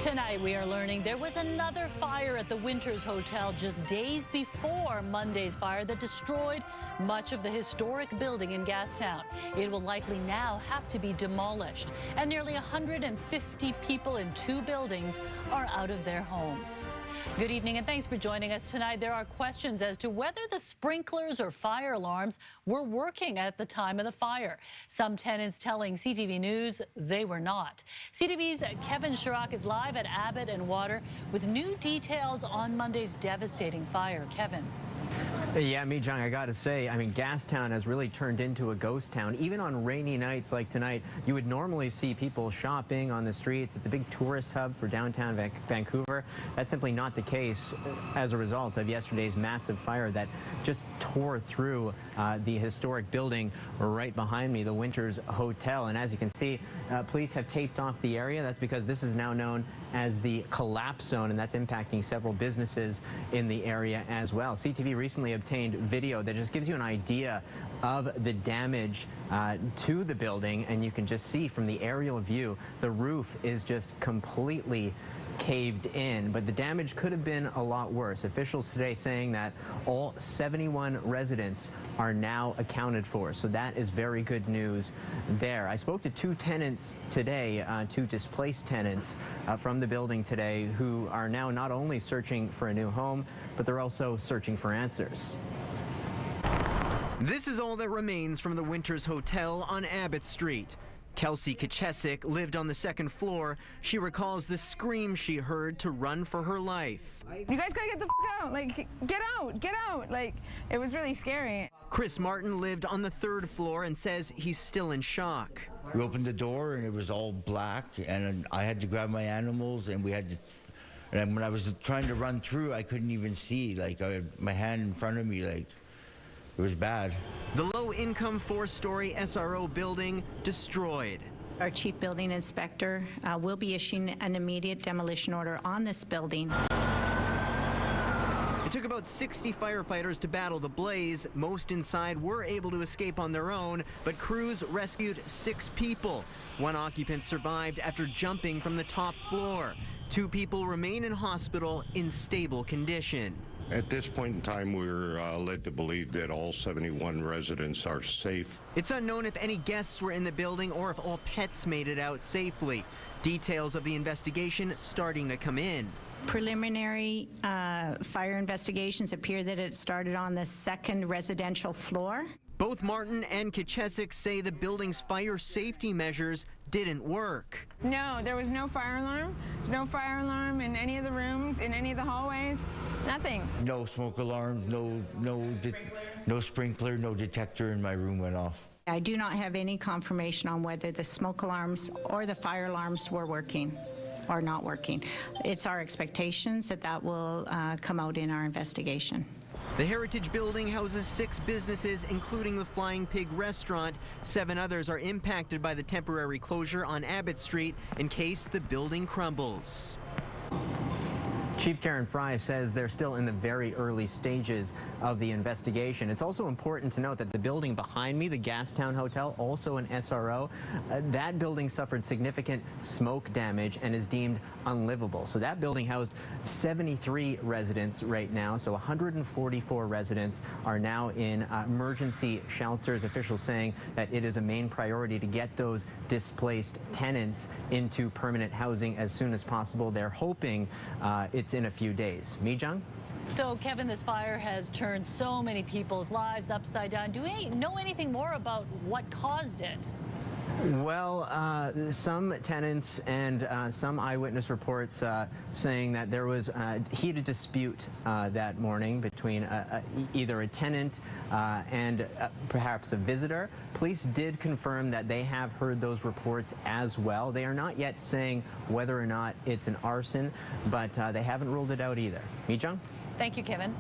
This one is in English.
Tonight, we are learning there was another fire at the Winters Hotel just days before Monday's fire that destroyed much of the historic building in Gastown. It will likely now have to be demolished, and nearly 150 people in 2 buildings are out of their homes. Good evening, and thanks for joining us tonight. There are questions as to whether the sprinklers or fire alarms were working at the time of the fire. Some tenants telling CTV News they were not. CTV's Kevin Chirac is live at Abbott and Water with new details on Monday's devastating fire. Kevin. Yeah, Mijang, I got to say, I mean, Gastown has really turned into a ghost town. Even on rainy nights like tonight, you would normally see people shopping on the streets. It's a big tourist hub for downtown Vancouver. That's simply not the case as a result of yesterday's massive fire that just tore through the historic building right behind me, the Winters Hotel. And as you can see, police have taped off the area. That's because this is now known as the collapse zone, and that's impacting several businesses in the area as well. CTV recently obtained video that just gives you an idea of the damage to the building, and you can just see from the aerial view the roof is just completely caved in, but the damage could have been a lot worse. Officials today saying that all 71 residents are now accounted for, so that is very good news there. I spoke to 2 tenants today, 2 displaced tenants from the building today, who are now not only searching for a new home, but they're also searching for answers. This is all that remains from the Winters Hotel on Abbott Street. Kelsey Kachesik lived on the 2nd floor. She recalls the scream she heard to run for her life. You guys gotta get the f out, like, get out. Like, it was really scary. Chris Martin lived on the 3rd floor and says he's still in shock. We opened the door and it was all black, and I had to grab my animals, and we had to, and when I was trying to run through, I couldn't even see, like, I had my hand in front of me, like, it was bad. The low-income 4-story SRO building destroyed. Our chief building inspector will be issuing an immediate demolition order on this building. It took about 60 firefighters to battle the blaze. Most inside were able to escape on their own, but crews rescued 6 people. 1 occupant survived after jumping from the top floor. 2 people remain in hospital in stable condition. At this point in time, we're led to believe that all 71 residents are safe. It's unknown if any guests were in the building or if all pets made it out safely. Details of the investigation starting to come in. Preliminary fire investigations appear that it started on the 2nd residential floor. Both Martin and Kachesik say the building's fire safety measures didn't work. No, there was no fire alarm. No fire alarm in any of the rooms, in any of the hallways. Nothing. No smoke alarms, no sprinkler, no detector in my room went off. I do not have any confirmation on whether the smoke alarms or the fire alarms were working or not working. It's our expectations that that will come out in our investigation. The Heritage Building houses 6 businesses, including the Flying Pig restaurant. 7 others are impacted by the temporary closure on Abbott Street in case the building crumbles. Chief Karen Fry says they're still in the very early stages of the investigation. It's also important to note that the building behind me, the Gastown Hotel, also an SRO, that building suffered significant smoke damage and is deemed unlivable. So that building housed 73 residents right now. So 144 residents are now in emergency shelters. Officials saying that it is a main priority to get those displaced tenants into permanent housing as soon as possible. They're hoping it's in a few days. Mijang? So, Kevin, this fire has turned so many people's lives upside down. Do we know anything more about what caused it? Well, some tenants and some eyewitness reports saying that there was a heated dispute that morning between either a tenant and perhaps a visitor. Police did confirm that they have heard those reports as well. They are not yet saying whether or not it's an arson, but they haven't ruled it out either. Mijang? Thank you, Kevin.